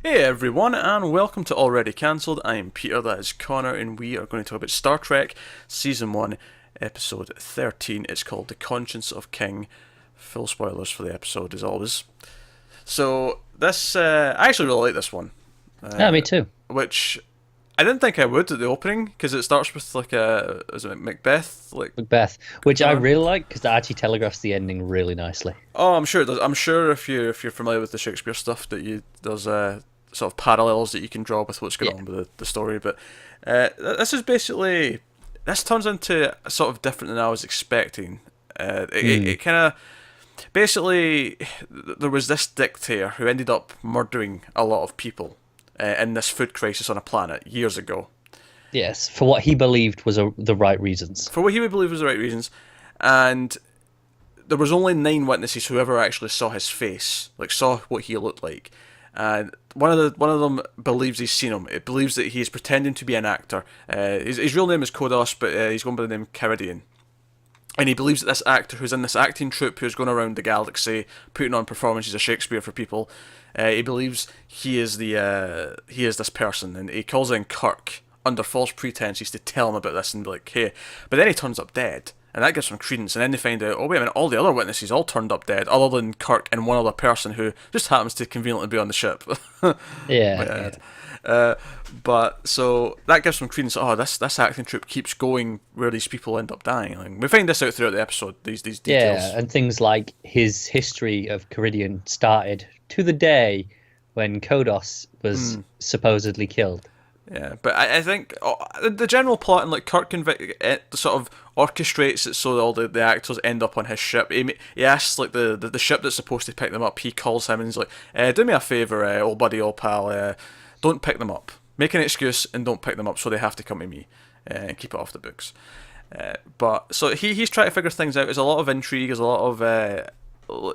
Hey everyone, and welcome to Already Cancelled. I am Peter, that is Connor, and we are going to talk about Star Trek Season 1, Episode 13. It's called The Conscience of King. Full spoilers for the episode, as always. So, I actually really like this one. Yeah, me too. Which I didn't think I would at the opening, because it starts with is it Macbeth? Macbeth, which I Coming on. really like because it actually telegraphs the ending really nicely. Oh, I'm sure it does. I'm sure if you're familiar with the Shakespeare stuff, there's sort of parallels that you can draw with what's going Yeah. on with the story. But this turns into sort of different than I was expecting. It Mm. kind of basically there was this dictator who ended up murdering a lot of people in this food crisis on a planet years ago Yes, for what he believed was the right reasons. for what he would believe was the right reasons, and there was only 9 witnesses who ever actually saw his face, like saw what he looked like. And one of them believes he's seen him. It believes that he's pretending to be an actor. His real name is Kodos, but he's going by the name Caridian. And he believes that this actor who's in this acting troupe who's going around the galaxy putting on performances of Shakespeare for people, he believes he is this person, and he calls in Kirk under false pretenses to tell him about this and be like, hey, but then he turns up dead. And that gives some credence, and then they find out, oh wait a minute, all the other witnesses all turned up dead, other than Kirk and one other person who just happens to conveniently be on the ship. Yeah, Yeah. yeah, Uh, but so that gives some credence. Oh, this acting troupe keeps going where these people end up dying. Like, we find this out throughout the episode. These yeah, details. and things like his history of Caridian started to the day when Kodos was supposedly killed. Yeah, but I think the general plot and like Kirk sort of orchestrates it so that all the actors end up on his ship. He asks like the ship that's supposed to pick them up. He calls him and he's like, "Do me a favor, old buddy, old pal. Don't pick them up. Make an excuse and don't pick them up, so they have to come to me and keep it off the books." But so he's trying to figure things out. There's a lot of intrigue. There's a lot of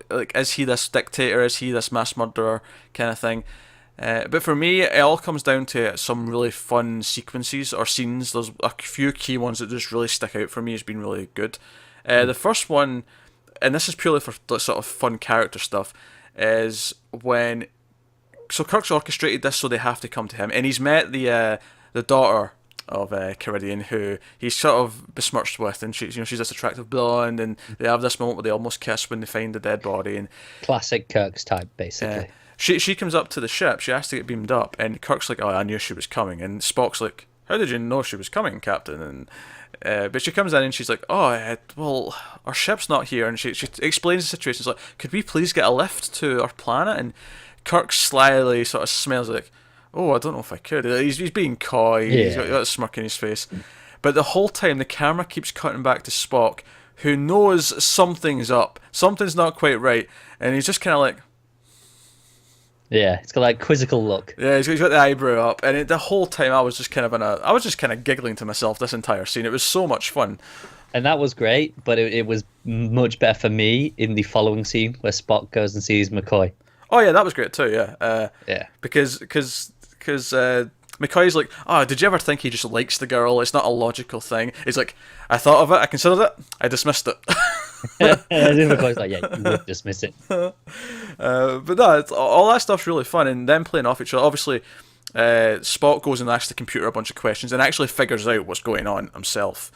like, is he this dictator? Is he this mass murderer kind of thing? But for me, it all comes down to some really fun sequences or scenes. There's a few key ones that just really stick out for me as being really good. The first one, and this is purely for sort of fun character stuff, is when Kirk's orchestrated this so they have to come to him, and he's met the daughter of Caridian, who he's sort of besmirched with, and she's this attractive blonde, and they have this moment where they almost kiss when they find the dead body, and Classic Kirk's type, uh, basically. she comes up to the ship. She asks to get beamed up, and Kirk's like, "Oh, I knew she was coming." And Spock's like, "How did you know she was coming, Captain?" And but she comes in and she's like, "Oh, well, our ship's not here." And she explains the situation. She's like, "Could we please get a lift to our planet?" And Kirk slyly sort of smells like, "Oh, I don't know if I could." He's being coy. He's got Yeah, that smirk in his face. But the whole time, the camera keeps cutting back to Spock, who knows something's up, something's not quite right, and he's just kind of like, yeah, it's got that quizzical look. yeah, he's got the eyebrow up, and the whole time I was just I was just kind of giggling to myself this entire scene. It was so much fun. And that was great, but it was much better for me in the following scene where Spock goes and sees McCoy. Oh yeah, that was great too. Yeah, Yeah. because McCoy's like, oh, did you ever think he just likes the girl? It's not a logical thing. He's like, I thought of it, I considered it, I dismissed it. As if McCoy's like, yeah, you would dismiss it. But no, all that stuff's really fun, and them playing off each other. Obviously, Spock goes and asks the computer a bunch of questions and actually figures out what's going on himself.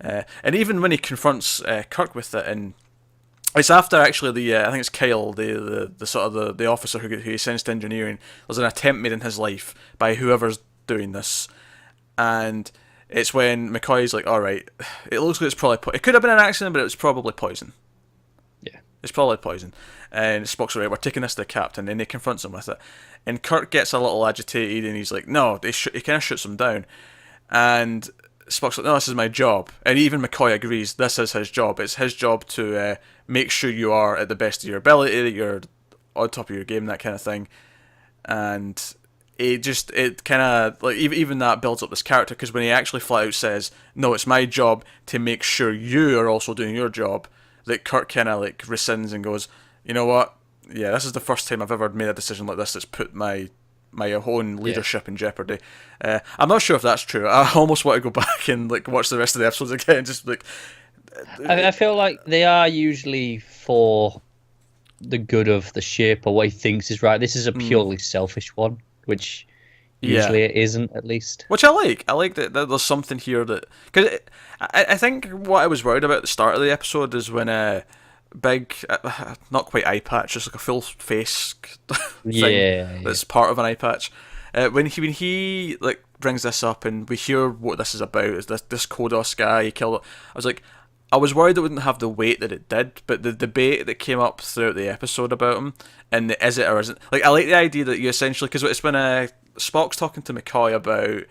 And even when he confronts Kirk with it, and it's after actually I think it's Kyle, the sort of the officer who he sends to engineering. There's an attempt made in his life by whoever's doing this, and it's when McCoy's like, all right, it looks like it's probably it could have been an accident, but it was probably poison. Yeah. It's probably poison. And Spock's right, we're taking this to the captain, and he confronts him with it. And Kirk gets a little agitated, and he's like, no, he kind of shoots him down. And Spock's like, no, this is my job. And even McCoy agrees, this is his job. It's his job to make sure you are at the best of your ability, that you're on top of your game, that kind of thing. And it kind of, like, even that builds up this character, because when he actually flat out says, no, it's my job to make sure you are also doing your job, that Kirk kind of like rescinds and goes, you know what? Yeah, this is the first time I've ever made a decision like this that's put my own Yeah. leadership in jeopardy. I'm not sure if that's true. I almost want to go back and like watch the rest of the episodes again, just like, I feel like they are usually for the good of the ship or what he thinks is right. This is a purely selfish one. which Yeah. usually it isn't, at least. Which I like. I like that there's something here that... Because I think what I was worried about at the start of the episode is when big, not quite eye patch, just like a full face Yeah, thing that's part of an eye patch. When he like brings this up and we hear what this is about, is this Kodos guy he killed. I was like, I was worried it wouldn't have the weight that it did, but the debate that came up throughout the episode about him and the is it or isn't, like I like the idea that you essentially, because it's when Spock's talking to McCoy about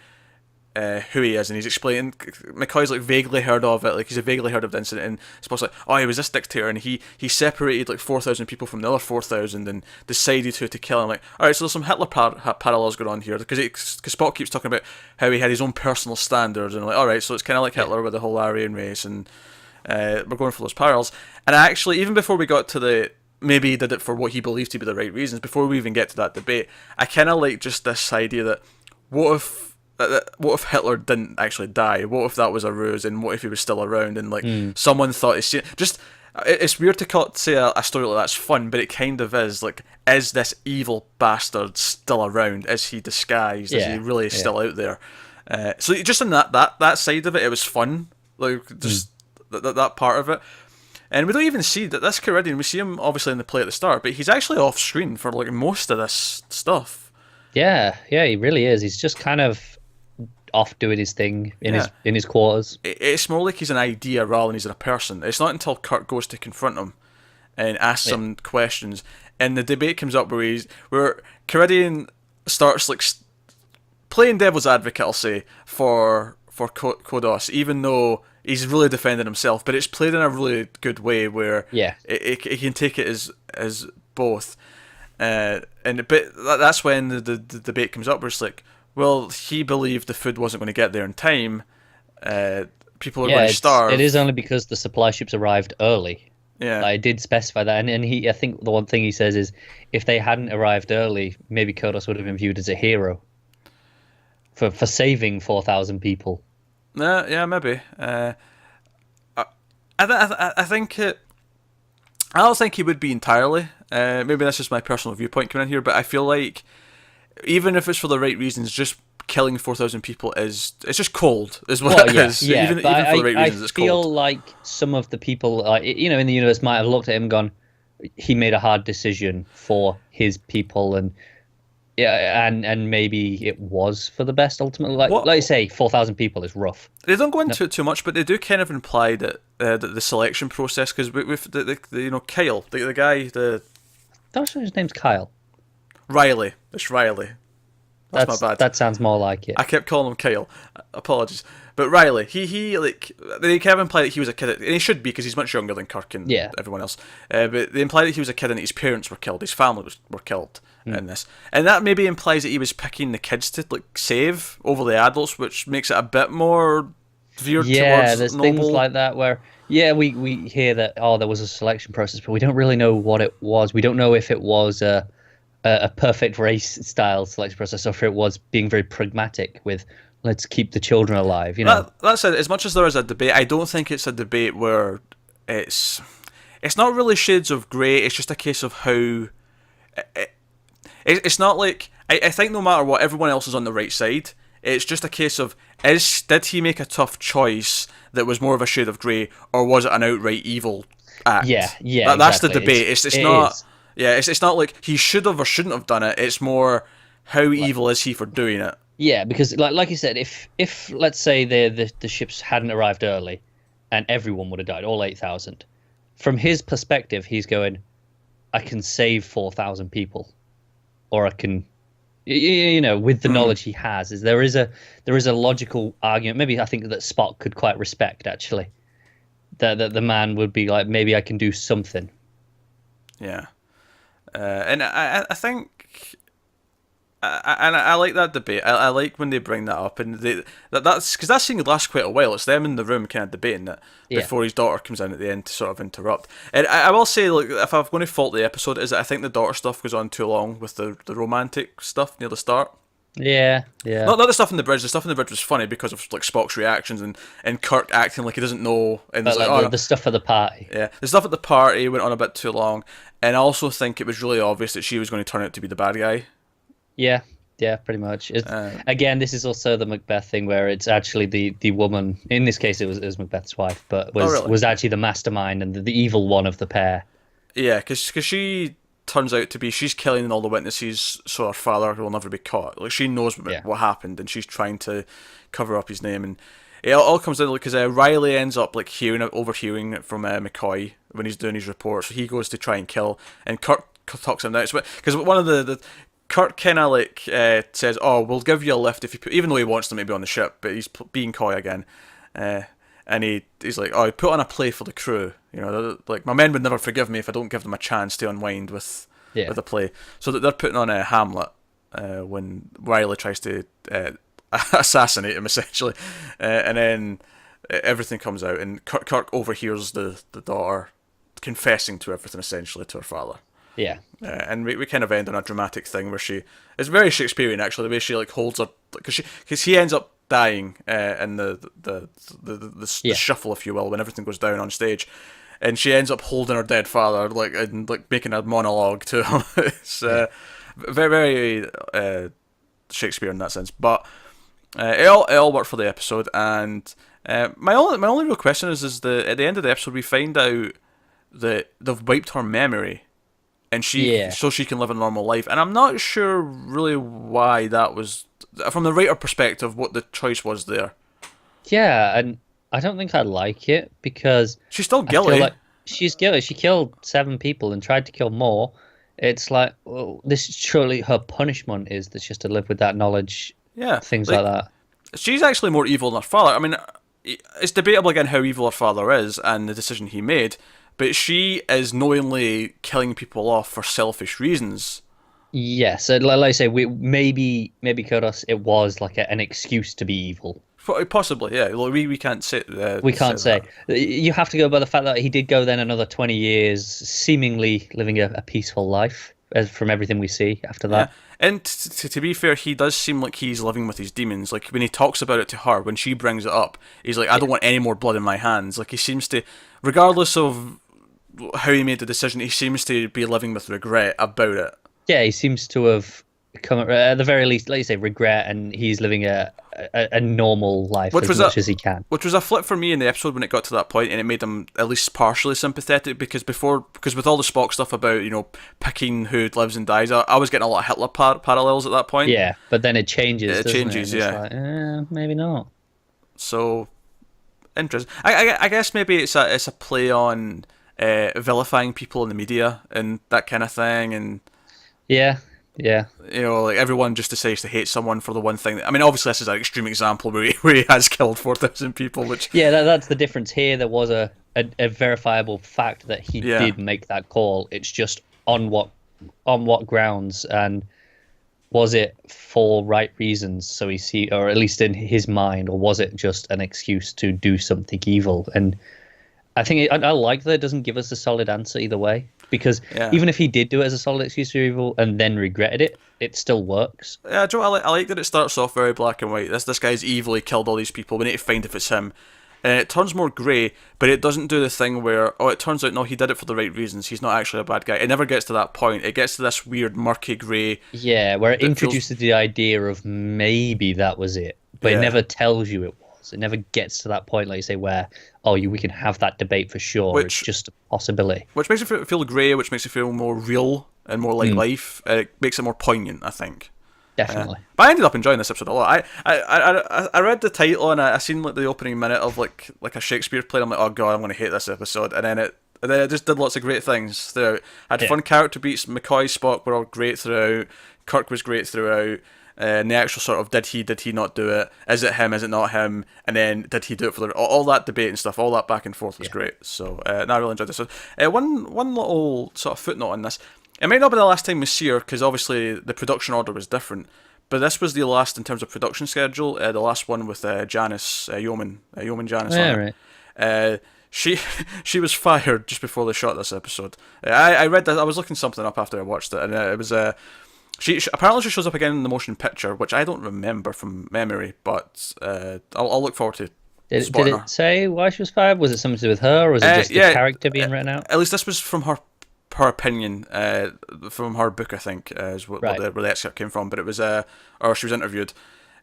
who he is, and he's explaining. McCoy's like vaguely heard of it, like he's vaguely heard of the incident, and Spock's like, oh, he was this dictator, and he separated like 4,000 people from the other 4,000 and decided who to kill. I'm like, all right, so there's some Hitler parallels going on here, because Spock keeps talking about how he had his own personal standards, and I'm like, all right, so it's kind of like Hitler with the whole Aryan race, and we're going for those parallels. And I actually, even before we got to the maybe he did it for what he believed to be the right reasons, before we even get to that debate, I kind of like just this idea that what if Hitler didn't actually die? What if that was a ruse, and what if he was still around, and like someone thought he's seen just. It's weird to say a story like that's fun, but it kind of is. Like, is this evil bastard still around? Is he disguised? Is he really still out there? So just in that side of it, it was fun. Like just that part of it. And we don't even see that this Karidian, we see him obviously in the play at the start, but he's actually off screen for like most of this stuff. Yeah, he really is. He's just kind of off doing his thing in his quarters. It's more like he's an idea rather than he's a person. It's not until Kirk goes to confront him and asks him questions, and the debate comes up where Karidian starts like playing devil's advocate, I'll say, for Kodos, even though he's really defending himself, but it's played in a really good way where it can take it as both. But that's when the debate comes up where it's like, well, he believed the food wasn't going to get there in time. People are going to starve. It is only because the supply ships arrived early. Yeah, I did specify that, and I think the one thing he says is, if they hadn't arrived early, maybe Kodos would have been viewed as a hero for saving 4,000 people. Yeah, maybe. I think it. I don't think he would be entirely. Maybe that's just my personal viewpoint coming in here, but I feel like even if it's for the right reasons, just killing 4,000 people it's just cold, is what it is. Yeah, even for the right reasons, it's cold. I feel like some of the people, in the universe might have looked at him and gone, he made a hard decision for his people, and maybe it was for the best ultimately. Like you say, 4,000 people is rough. They don't go into it too much, but they do kind of imply that the selection process, because with the Kyle, the guy, That's his name's Kyle. Riley. It's Riley. That's my bad. That sounds more like it. I kept calling him Kyle. Apologies. But Riley, he like, they kind of imply that he was a kid, and he should be because he's much younger than Kirk and everyone else. But they imply that he was a kid and his parents were killed, his family were killed in this, and that maybe implies that he was picking the kids to like save over the adults, which makes it a bit more veered towards there's noble. things like that where we hear that there was a selection process, but we don't really know what it was. We don't know if it was a perfect race style selection process, or if it was being very pragmatic with, let's keep the children alive. That's it. As much as there is a debate, I don't think it's a debate where it's not really shades of grey. It's just a case of how it's not like I think no matter what, everyone else is on the right side. It's just a case of did he make a tough choice that was more of a shade of grey, or was it an outright evil act? That's the debate. It's not. Yeah, it's not like he should have or shouldn't have done it. It's more how evil is he for doing it. Yeah, because like you said, if let's say the ships hadn't arrived early, and everyone would have died, all 8,000. From his perspective, he's going, I can save 4,000 people, or I can, with the knowledge he has, there is a logical argument. Maybe I think that Spock could quite respect actually, that the man would be like, maybe I can do something. Yeah. And I think, I like that debate. I like when they bring that up, and that's because that scene lasts quite a while. It's them in the room kind of debating it before his daughter comes in at the end to sort of interrupt. And I will say, like, if I'm going to fault the episode, is that I think the daughter stuff goes on too long with the romantic stuff near the start. Yeah. Not the stuff in the bridge. The stuff in the bridge was funny because of like Spock's reactions and Kirk acting like he doesn't know. And the stuff at the party. Yeah, the stuff at the party went on a bit too long, and I also think it was really obvious that she was going to turn out to be the bad guy. Yeah. Yeah, pretty much. Again, this is also the Macbeth thing where it's actually the woman. In this case, it was Macbeth's wife, but Oh, really? was actually the mastermind and the evil one of the pair. Yeah, because she turns out to be she's killing all the witnesses, so her father will never be caught. Like she knows Yeah. what happened, and she's trying to cover up his name, and it all comes down because Riley ends up like overhearing it from McCoy when he's doing his report. So he goes to try and kill, and Kirk talks him down. Because one of the Kirk kind of like says, "Oh, we'll give you a lift if you put," even though he wants them to be on the ship, but he's being coy again. And he's like, "Oh, put on a play for the crew. You know, like my men would never forgive me if I don't give them a chance to unwind with a play." So that they're putting on a Hamlet when Riley tries to assassinate him essentially, and then everything comes out, and Kirk overhears the daughter confessing to everything essentially to her father. Yeah. And we kind of end on a dramatic thing where it's very Shakespearean actually, the way she like holds her, because he ends up dying in the shuffle, if you will, when everything goes down on stage, and she ends up holding her dead father and making a monologue to him. It's very Shakespeare in that sense, but it all worked for the episode. And my only real question is at the end of the episode we find out that they've wiped her memory, and so she can live a normal life. And I'm not sure really why that was, from the writer perspective, what the choice was there. Yeah, and I don't think I like it because She's still I feel guilty. like she's guilty. She killed 7 people and tried to kill more. It's like, well, this surely her punishment is that she has to live with that knowledge. Yeah, Things like that. She's actually more evil than her father. I mean, it's debatable again how evil her father is and the decision he made, but she is knowingly killing people off for selfish reasons. Yes, so like I say, maybe Kodos, it was like an excuse to be evil. Possibly, yeah. We can't say. We can't say. You have to go by the fact that he did go then another 20 years, seemingly living a peaceful life, from everything we see after that. Yeah. And to be fair, he does seem like he's living with his demons. Like when he talks about it to her, when she brings it up, he's like, "I don't want any more blood in my hands." Like he seems to, regardless of how he made the decision, he seems to be living with regret about it. Yeah, he seems to have come at the very least, like you say, regret, and he's living a normal life as much as he can. Which was a flip for me in the episode when it got to that point, and it made him at least partially sympathetic, because with all the Spock stuff about, picking who lives and dies, I was getting a lot of Hitler parallels at that point. Yeah, but then it changes. It changes, yeah. Like, maybe not. So interesting. I guess maybe it's a play on vilifying people in the media and that kind of thing, and yeah. Like everyone just decides to hate someone for the one thing. I mean, obviously this is an extreme example where he has killed 4,000 people, which... Yeah, that's the difference here. There was a verifiable fact that he did make that call. It's just on what grounds, and was it for right reasons, so or at least in his mind, or was it just an excuse to do something evil? And I think I like that it doesn't give us a solid answer either way. Because even if he did do it as a solid excuse for evil and then regretted it, it still works. Yeah, Joe, I like that it starts off very black and white. This guy's evil, he killed all these people, we need to find if it's him. And it turns more grey, but it doesn't do the thing where, it turns out, no, he did it for the right reasons, he's not actually a bad guy. It never gets to that point. It gets to this weird, murky grey... Yeah, where it introduces the idea of maybe that was it, but it never tells you it was. It never gets to that point, like you say, where, we can have that debate for sure. It's just a possibility. Which makes it feel grey, which makes it feel more real and more like life. It makes it more poignant, I think. Definitely. But I ended up enjoying this episode a lot. I read the title and I seen like the opening minute of like a Shakespeare play. And I'm like, oh god, I'm going to hate this episode. And then it just did lots of great things throughout. I had fun character beats. McCoy, Spock were all great throughout. Kirk was great throughout. And the actual sort of did he not do it? Is it him? Is it not him? And then did he do it for all that debate and stuff? All that back and forth was great. So I really enjoyed this. So, one little sort of footnote on this. It might not be the last time we see her, because obviously the production order was different. But this was the last in terms of production schedule. The last one with Janice Yeoman Janice. Yeah, right. She was fired just before they shot this episode. I read that. I was looking something up after I watched it, and it was She apparently shows up again in the motion picture, which I don't remember from memory, but I'll look forward to. Did it say why she was fired? Was it something to do with her, or was it just the character being written out? At least this was from her her opinion from her book, I think, is Right. where the excerpt came from. But it was, or she was interviewed.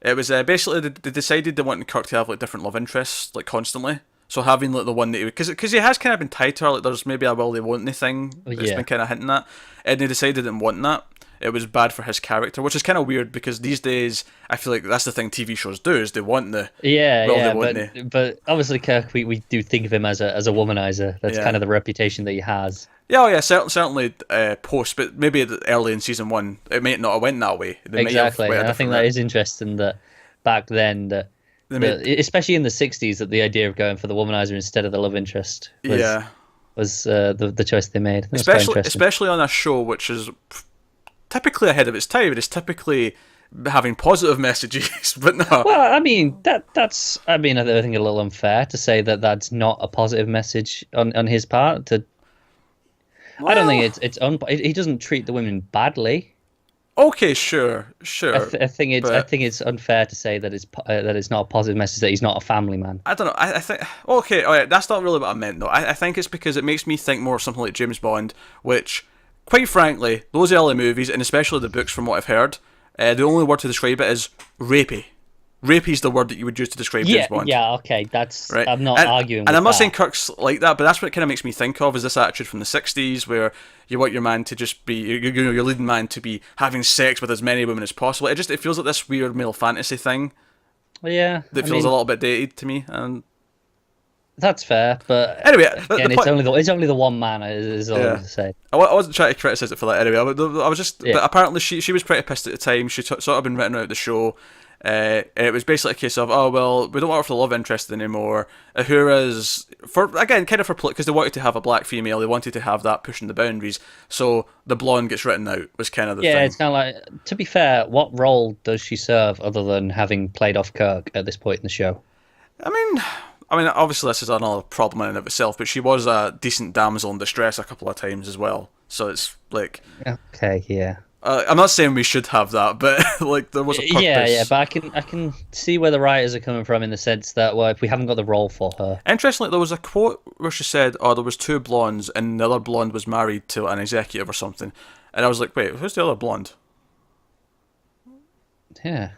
It was basically they decided they wanted Kirk to have like different love interests like constantly. So having like the one that because he has kind of been tied to her, like there's maybe a will they won't they thing that's Yeah. been kind of hinting at, and they decided they didn't want that. It was bad for his character, which is kind of weird because these days I feel like that's the thing TV shows do is they want the Yeah, will yeah, they won't they. but obviously Kirk, we do think of him as a womanizer. That's Yeah. kind of the reputation that he has. Yeah, oh yeah, certainly post, but maybe early in season one it might not have went that way. They may have Exactly, went a and I think different that route. is interesting that back then They made, especially in the '60s, that the idea of going for the womanizer instead of the love interest yeah, was the choice they made. That's quite especially interesting. especially on a show which is typically ahead of its time. It is typically having positive messages, but no. Well, I mean that's I mean I think a little unfair to say that that's not a positive message on his part. I don't think he doesn't treat the women badly. Okay, sure. I think it's but unfair to say that it's not a positive message that he's not a family man. I don't know. I think okay. All right, that's not really what I meant though. I think it's because it makes me think more of something like James Bond, which, quite frankly, those early movies and especially the books, from what I've heard, the only word to describe it is rapey. Rapey is the word that you would use to describe James Bond. Yeah, okay. That's Right. I'm not arguing. And with I'm not that. saying Kirk's like that, but that's what it kind of makes me think of is this attitude from the '60s where you want your man to just be, your leading man to be having sex with as many women as possible. It feels like this weird male fantasy thing Yeah, that I feels mean, a little bit dated to me. And that's fair, but anyway, the again, point, it's only the one man is all I'm Yeah. going to say. I wasn't trying to criticize it for that anyway. I was just, Yeah. but apparently she was pretty pissed at the time. She sort of been written out of the show. And it was basically a case of, oh well, we don't want her for the love interest anymore. Uhura's because they wanted to have a black female, they wanted to have that pushing the boundaries. So the blonde gets written out was kind of the Yeah, thing. it's kind of like, to be fair, what role does she serve other than having played off Kirk at this point in the show? I mean, obviously this is another problem in and of itself, but she was a decent damsel in distress a couple of times as well. So it's like, Okay, yeah. I'm not saying we should have that, but like there was a purpose. Yeah, but I can see where the writers are coming from in the sense that, well, if we haven't got the role for her, Interestingly, there was a quote where she said, "Oh, there was two blondes, and the other blonde was married to an executive or something." And I was like, "Wait, who's the other blonde?" yeah,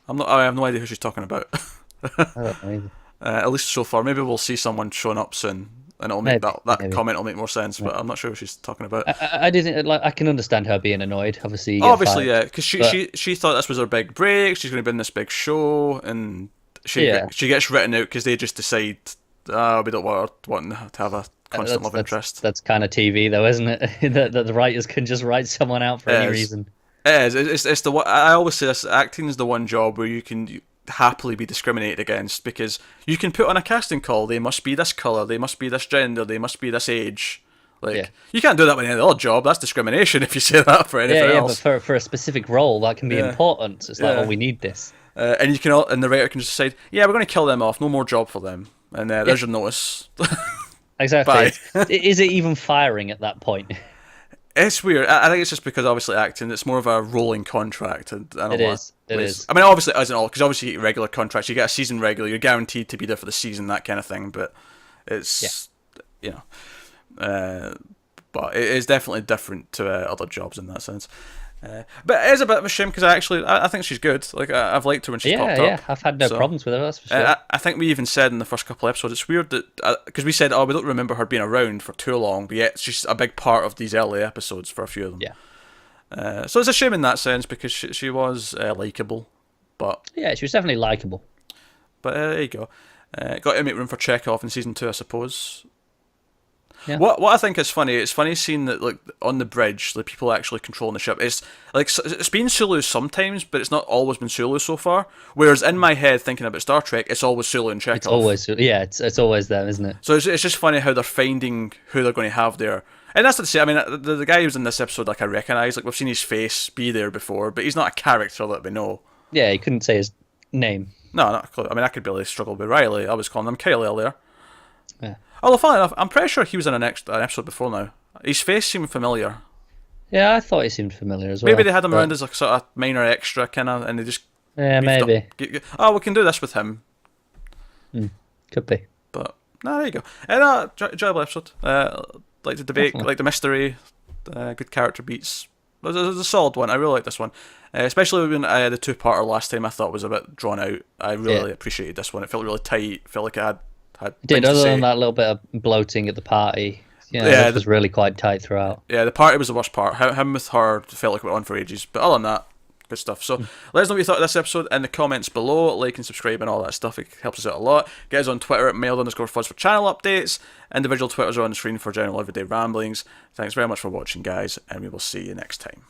I have no idea who she's talking about. I don't know either. At least so far. Maybe we'll see someone showing up soon, and it'll make Maybe, that maybe. comment will make more sense. But I'm not sure who she's talking about. I do think, like, I can understand her being annoyed. Obviously, you get Obviously, fired, yeah, because she thought this was her big break. She's going to be in this big show, and she gets written out because they just decide, we don't want to have a constant love interest. That's kind of TV, though, isn't it? that the writers can just write someone out for any It is. reason. It is. It's the one. I always say this. Acting is the one job where you can happily be discriminated against because you can put on a casting call. They must be this color. They must be this gender. They must be this age. Like Yeah. you can't do that with any other job. That's discrimination if you say that for anything Yeah, else. but for a specific role, that can be Yeah. important. So it's like, Yeah. oh, we need this. And you can, and the writer can just decide, yeah, we're going to kill them off. No more job for them. And there's your notice. Exactly. Bye. Is it even firing at that point? It's weird. I think it's just because obviously acting, it's more of a rolling contract. And It is. It is. I mean, obviously it isn't all because obviously you get regular contracts. You get a season regular. You're guaranteed to be there for the season, that kind of thing. But it's but it is definitely different to other jobs in that sense. But it is a bit of a shame because I think she's good. Like I've liked her when she's popped up. Yeah. I've had no So, problems with her. That's for sure. I think we even said in the first couple of episodes, it's weird that because we said, oh, we don't remember her being around for too long, but yet she's a big part of these early episodes for a few of them. Yeah. So it's a shame in that sense because she was likable, but Yeah, she was definitely likable. there you go. Got to make room for Chekhov in season 2, I suppose. Yeah. What I think is funny, it's funny seeing that like on the bridge, the people actually controlling the ship. It's like it's been Sulu sometimes, but it's not always been Sulu so far. Whereas in my head, thinking about Star Trek, it's always Sulu and Chekhov. It's always it's always them, isn't it? So it's just funny how they're finding who they're going to have there. And that's not to say, I mean, the guy who's in this episode, like I recognise, like we've seen his face be there before, but he's not a character that we know. Yeah, he couldn't say his name. No, not a clue. I mean, I could barely struggle with Riley. I was calling him Kyle earlier. Yeah. Although, funny enough, I'm pretty sure he was in an episode before now. His face seemed familiar. Yeah, I thought he seemed familiar as well. Maybe they had him but- around as a sort of minor extra, kind of, and they just... Yeah, beefed up. maybe. Oh, we can do this with him. Could be. But, no, there you go. Enjoyable episode. like the debate, Definitely. like the mystery, good character beats. It was a solid one. I really like this one, especially when the two-parter last time I thought was a bit drawn out. I Yeah. really appreciated this one. It felt really tight. Felt like I had It did, things to other say. than that little bit of bloating at the party. Yeah, This was really quite tight throughout. yeah, the party was the worst part. Him with her felt like it went on for ages. But other than that, good stuff. So let us know what you thought of this episode in the comments below. Like and subscribe and all that stuff. It helps us out a lot. Get us on Twitter at mailed_fuzz for channel updates. Individual Twitters are on the screen for general everyday ramblings. Thanks very much for watching, guys, and we will see you next time.